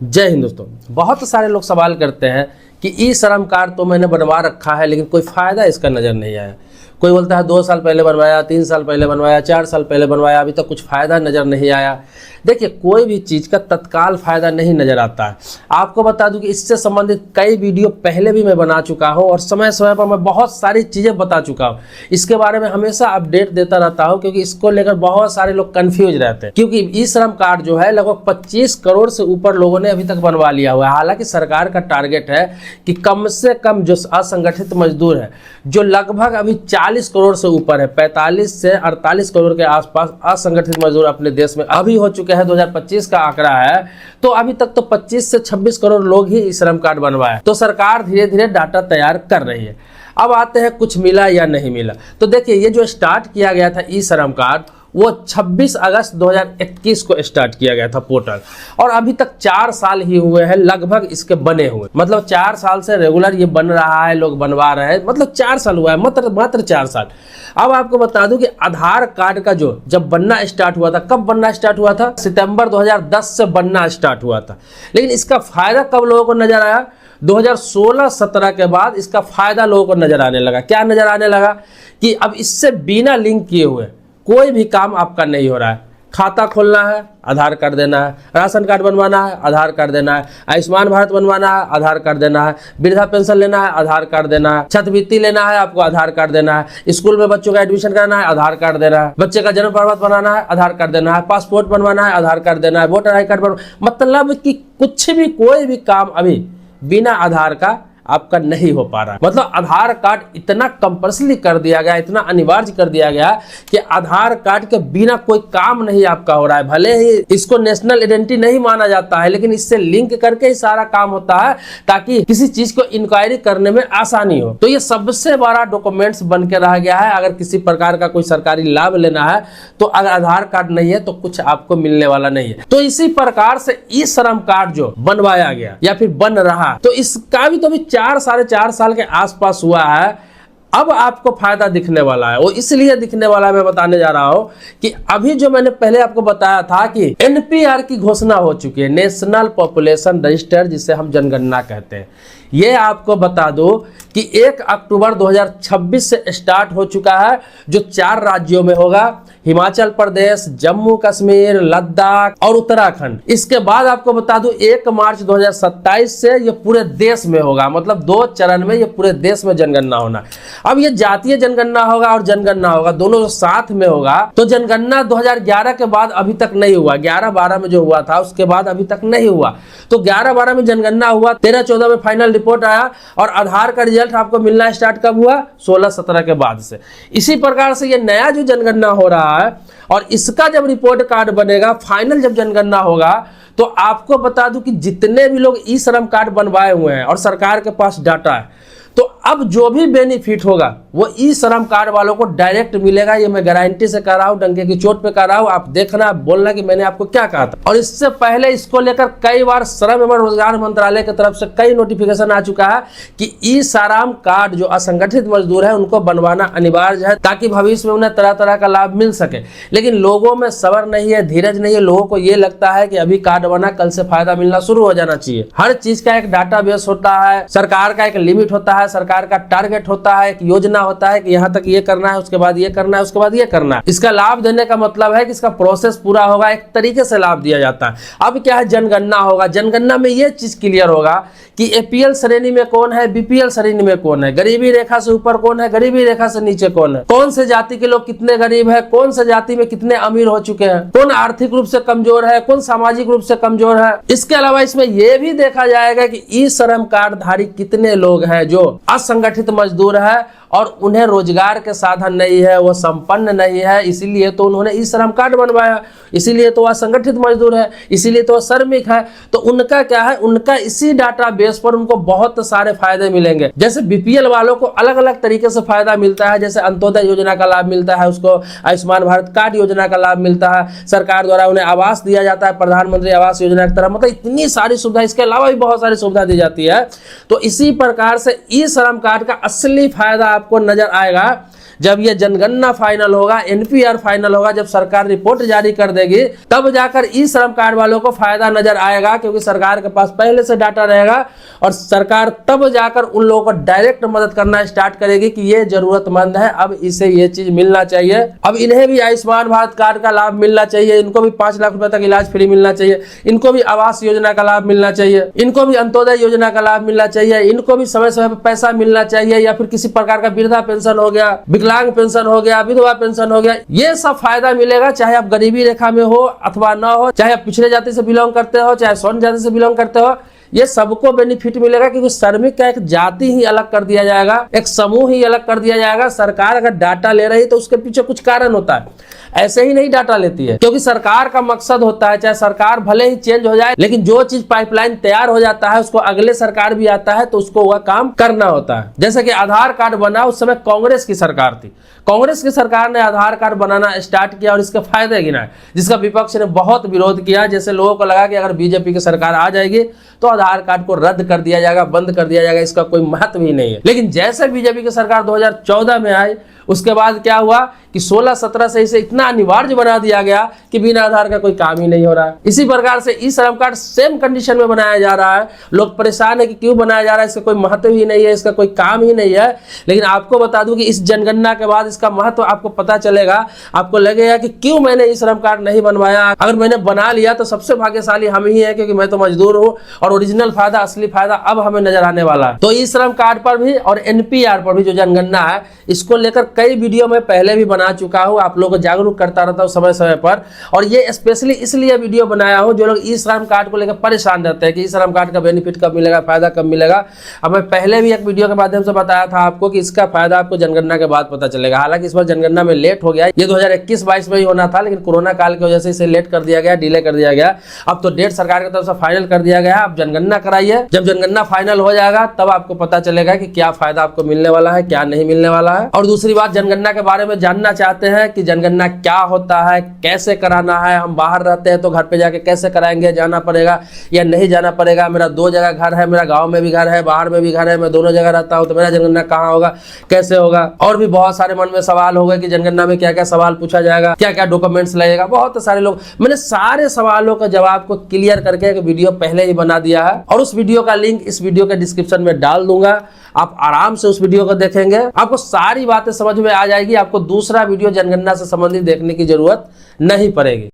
जय हिंद दोस्तों। बहुत सारे लोग सवाल करते हैं कि ई श्रम कार्ड तो मैंने बनवा रखा है लेकिन कोई फ़ायदा इसका नज़र नहीं आया। कोई बोलता है 2 साल पहले बनवाया, 3 साल पहले बनवाया, 4 साल पहले बनवाया, अभी तक कुछ फ़ायदा नज़र नहीं आया। देखिए, कोई भी चीज़ का तत्काल फ़ायदा नहीं नज़र आता है। आपको बता दूं कि इससे संबंधित कई वीडियो पहले भी मैं बना चुका हूं और समय समय पर मैं बहुत सारी चीज़ें बता चुका हूं। इसके बारे में हमेशा अपडेट देता रहता हूं क्योंकि इसको लेकर बहुत सारे लोग कन्फ्यूज रहते हैं। क्योंकि ई श्रम कार्ड जो है लगभग 25 करोड़ से ऊपर लोगों ने अभी तक बनवा लिया हुआ है। हालांकि सरकार का टारगेट है कि कम से कम जो असंगठित मजदूर है, जो लगभग अभी 40 करोड़ से ऊपर है, 45 से 48 करोड़ के आसपास असंगठित मजदूर अपने देश में अभी हो चुके हैं। 2025 का आंकड़ा है, तो अभी तक तो 25 से 26 करोड़ लोग ही ई श्रम कार्ड बनवाए। तो सरकार धीरे धीरे डाटा तैयार कर रही है। अब आते हैं कुछ मिला या नहीं मिला। तो देखिए, ये जो स्टार्ट किया गया था ई श्रम कार्ड, वो 26 अगस्त 2021 को स्टार्ट किया गया था पोर्टल, और अभी तक 4 साल ही हुए हैं लगभग इसके बने हुए। मतलब 4 साल से रेगुलर ये बन रहा है, लोग बनवा रहे हैं। मतलब 4 साल हुआ है, मात्र 4 साल। अब आपको बता दूं कि आधार कार्ड का जो जब बनना स्टार्ट हुआ था, कब बनना स्टार्ट हुआ था? सितंबर 2010 से बनना स्टार्ट हुआ था। लेकिन इसका फायदा कब लोगों को नजर आया? 2016-17 के बाद इसका फायदा लोगों को नजर आने लगा। क्या नजर आने लगा? कि अब इससे बिना लिंक किए हुए कोई भी काम आपका नहीं हो रहा है। खाता खोलना है, आधार कार्ड देना है। राशन कार्ड बनवाना है, आधार कार्ड देना है। आयुष्मान भारत बनवाना है, आधार कार्ड देना है। वृद्धा पेंशन लेना है, आधार कार्ड देना है। छात्रवृत्ति लेना है, आपको आधार कार्ड देना है। स्कूल में बच्चों का एडमिशन कराना है, आधार कार्ड देना है। बच्चे का जन्म प्रमाण बनाना है, आधार कार्ड देना है। पासपोर्ट बनवाना है, आधार कार्ड देना है। वोटर आई कार्ड बनवाना। मतलब कि कुछ भी, कोई भी काम अभी बिना आधार का आपका नहीं हो पा रहा है। मतलब आधार कार्ड इतना कंपल्सरी कर दिया गया, इतना अनिवार्य कर दिया गया कि आधार कार्ड के बिना कोई काम नहीं आपका हो रहा है। भले ही इसको नेशनल आइडेंटिटी नहीं माना जाता है, लेकिन इससे लिंक करके ही सारा काम होता है ताकि किसी चीज को इंक्वायरी करने में आसानी हो। तो ये सबसे बड़ा डॉक्यूमेंट्स बन के रह गया है। अगर किसी प्रकार का कोई सरकारी लाभ लेना है तो अगर आधार कार्ड नहीं है तो कुछ आपको मिलने वाला नहीं है। तो इसी प्रकार से ई श्रम कार्ड जो बनवाया गया या फिर बन रहा, तो इसका भी तो अभी 4-4.5 साल के आसपास हुआ है। अब आपको फायदा दिखने वाला है। वो इसलिए दिखने वाला है, मैं बताने जा रहा हूं कि अभी जो मैंने पहले आपको बताया था कि एनपीआर की घोषणा हो चुकी है, नेशनल पॉपुलेशन रजिस्टर, जिसे हम जनगणना कहते हैं। ये आपको बता दो कि 1 अक्टूबर 2026 से स्टार्ट हो चुका है, जो 4 राज्यों में होगा: हिमाचल प्रदेश, जम्मू कश्मीर, लद्दाख और उत्तराखंड। इसके बाद आपको बता दूं 1 मार्च 2027 से ये पूरे देश में होगा। मतलब 2 चरण में ये पूरे देश में जनगणना होना। अब ये जातीय जनगणना होगा और जनगणना होगा, दोनों साथ में होगा। तो जनगणना 2011 के बाद अभी तक नहीं हुआ। 11-12 में जो हुआ था उसके बाद अभी तक नहीं हुआ। तो 11-12 में जनगणना हुआ, 13-14 में फाइनल रिपोर्ट आया, और आधार का रिजल्ट आपको मिलना स्टार्ट कब हुआ? 16-17 के बाद से। इसी प्रकार से ये नया जो जनगणना हो रहा है, और इसका जब रिपोर्ट कार्ड बनेगा, फाइनल जब जनगणना होगा, तो आपको बता दूं कि जितने भी लोग ई श्रम कार्ड बनवाए हुए हैं और सरकार के पास डाटा है, तो अब जो भी बेनिफिट होगा वो ई श्रम कार्ड वालों को डायरेक्ट मिलेगा। ये मैं गारंटी से कह रहा हूं, डंके की चोट पे कह रहा हूं। आप देखना, बोलना कि मैंने आपको क्या कहा था। और इससे पहले इसको लेकर कई बार श्रम एवं रोजगार मंत्रालय की तरफ से कई नोटिफिकेशन आ चुका है कि ई श्रम कार्ड जो असंगठित मजदूर है उनको बनवाना अनिवार्य है, ताकि भविष्य में उन्हें तरह तरह का लाभ मिल सके। लेकिन लोगों में सब्र नहीं है, धीरज नहीं है। लोगों को ये लगता है कि अभी कार्ड बना, कल से फायदा मिलना शुरू हो जाना चाहिए। हर चीज का एक डाटा बेस होता है, सरकार का एक लिमिट होता है, सरकार का टारगेट होता है, एक योजना होता है कि यहां तक ये करना है, उसके बाद ये करना है, उसके बाद ये करना है। इसका लाभ देने का मतलब है कि इसका प्रोसेस पूरा होगा, एक तरीके से लाभ दिया जाता है। अब क्या है, जनगणना होगा। जनगणना में ये चीज क्लियर होगा कि एपीएल श्रेणी में कौन है, बीपीएल श्रेणी में कौन है, गरीबी रेखा से ऊपर कौन है, गरीबी रेखा से नीचे कौन है, कौन से जाति के लोग कितने गरीब है, कौन से जाति में कितने अमीर हो चुके हैं, कौन आर्थिक रूप से कमजोर है, कौन सामाजिक रूप से कमजोर है। इसके अलावा इसमें यह भी देखा जाएगा कि ई श्रम कार्ड धारी कितने लोग हैं जो असंगठित मजदूर है और उन्हें रोजगार के साधन नहीं है, वो संपन्न नहीं है, इसीलिए तो उन्होंने ई श्रम कार्ड बनवाया, इसीलिए तो वह संगठित मजदूर है, इसीलिए तो वह श्रमिक है। तो उनका क्या है, उनका इसी डाटा बेस पर उनको बहुत सारे फायदे मिलेंगे। जैसे बीपीएल वालों को अलग अलग तरीके से फायदा मिलता है, जैसे अंत्योदय योजना का लाभ मिलता है, उसको आयुष्मान भारत कार्ड योजना का लाभ मिलता है, सरकार द्वारा उन्हें आवास दिया जाता है, प्रधानमंत्री आवास योजना की तरह। मतलब इतनी सारी सुविधा, इसके अलावा भी बहुत सारी सुविधा दी जाती है। तो इसी प्रकार से ई श्रम कार्ड का असली फायदा आपको नजर आएगा जब ये जनगणना फाइनल होगा, एनपीआर फाइनल होगा, जब सरकार रिपोर्ट जारी कर देगी, तब जाकर ई श्रम कार्ड वालों को फायदा नजर आएगा, क्योंकि सरकार के पास पहले से डाटा रहेगा और सरकार तब जाकर उन लोगों को डायरेक्ट मदद करना स्टार्ट करेगी कि ये जरूरतमंद है, अब इसे ये चीज मिलना चाहिए, अब इन्हें भी आयुष्मान भारत कार्ड का लाभ मिलना चाहिए, इनको भी 5 लाख रुपए तक इलाज फ्री मिलना चाहिए, इनको भी आवास योजना का लाभ मिलना चाहिए, इनको भी अंत्योदय योजना का लाभ मिलना चाहिए, इनको भी समय समय पर पैसा मिलना चाहिए, या फिर किसी प्रकार का वृद्धा पेंशन हो गया, विकलांग पेंशन हो गया, विधवा पेंशन हो गया, ये सब फायदा मिलेगा, चाहे आप गरीबी रेखा में हो अथवा न हो, चाहे आप पिछड़े जाति से बिलोंग करते हो, चाहे स्वर्ण जाति से बिलोंग करते हो, ये सबको बेनिफिट मिलेगा, क्योंकि श्रमिक का एक जाति ही अलग कर दिया जाएगा, एक समूह ही अलग कर दिया जाएगा। सरकार अगर डाटा ले रही है तो उसके पीछे कुछ कारण होता है, ऐसे ही नहीं डाटा लेती है, क्योंकि सरकार का मकसद होता है, चाहे सरकार भले ही चेंज हो जाए, लेकिन जो चीज पाइपलाइन तैयार हो जाता है उसको अगले सरकार भी आता है तो उसको वह काम करना होता है। जैसे कि आधार कार्ड बना, उस समय कांग्रेस की सरकार थी, कांग्रेस की सरकार ने आधार कार्ड बनाना स्टार्ट किया और इसके फायदे गिनाए, जिसका विपक्ष ने बहुत विरोध किया। जैसे लोगों को लगा कि अगर बीजेपी की सरकार आ जाएगी तो आधार कार्ड को रद्द कर दिया जाएगा, बंद कर दिया जाएगा, इसका कोई महत्व ही नहीं है। लेकिन जैसे बीजेपी की सरकार 2014 में आई, उसके बाद क्या हुआ कि 16-17 से इसे इतना अनिवार्य बना दिया गया कि बिना आधार का कोई काम ही नहीं हो रहा है। इसी प्रकार से ई श्रम कार्ड सेम कंडीशन में बनाया जा रहा है। लोग परेशान है कि क्यों बनाया जा रहा है, इसका कोई महत्व ही नहीं है, इसका कोई काम ही नहीं है। लेकिन आपको बता दूं कि इस जनगणना के बाद इसका महत्व आपको पता चलेगा, आपको लगेगा कि क्यों मैंने ई श्रम कार्ड नहीं बनवाया। अगर मैंने बना लिया तो सबसे भाग्यशाली हम ही है, क्योंकि मैं तो मजदूर हूँ और ओरिजिनल फायदा, असली फायदा अब हमें नजर आने वाला है। तो ई श्रम कार्ड पर भी और एनपीआर पर भी जो जनगणना है, इसको लेकर कई वीडियो में पहले भी बना चुका हूं, आप लोगों को जागरूक करता रहता हूं समय समय पर। और ये स्पेशली इसलिए वीडियो बनाया हूं जो लोग ई श्रम कार्ड को लेकर परेशान रहते हैं कि ई श्रम कार्ड का बेनिफिट कब मिलेगा, फायदा कब मिलेगा। अब मैं पहले भी एक वीडियो के माध्यम से बताया था आपको कि इसका फायदा आपको जनगणना के बाद पता चलेगा। हालांकि इस बार जनगणना में लेट हो गया, ये 2021-22 में ही होना था, लेकिन कोरोना काल की वजह से इसे लेट कर दिया गया, डिले कर दिया गया। अब तो डेट सरकार की तरफ से फाइनल कर दिया गया, अब जनगणना कराइए। जब जनगणना फाइनल हो जाएगा तब आपको पता चलेगा कि क्या फायदा आपको मिलने वाला है, क्या नहीं मिलने वाला है। और दूसरी बात, जनगणना के बारे में जानना चाहते हैं कि जनगणना क्या होता है, कैसे कराना है, हम बाहर रहते हैं तो घर पे जाके कैसे कराएंगे, जाना पड़ेगा या नहीं जाना पड़ेगा, मेरा 2 जगह घर है, मेरा गांव में भी घर है, बाहर में भी घर है, मैं दोनों जगह रहता हूं, तो मेरा जनगणना कहाँ होगा, कैसे होगा। और भी बहुत सारे मन में सवाल हो गए कि जनगणना में क्या क्या सवाल पूछा जाएगा, क्या क्या डॉक्यूमेंट्स लगेगा। बहुत सारे लोग, मैंने सारे सवालों का जवाब को क्लियर करके एक वीडियो पहले ही बना दिया है और उस वीडियो का लिंक इस वीडियो के डिस्क्रिप्शन में डाल दूंगा। आप आराम से उस वीडियो को देखेंगे, आपको सारी बातें समझ में आ जाएगी, आपको दूसरा वीडियो जनगणना से संबंधित देखने की जरूरत नहीं पड़ेगी।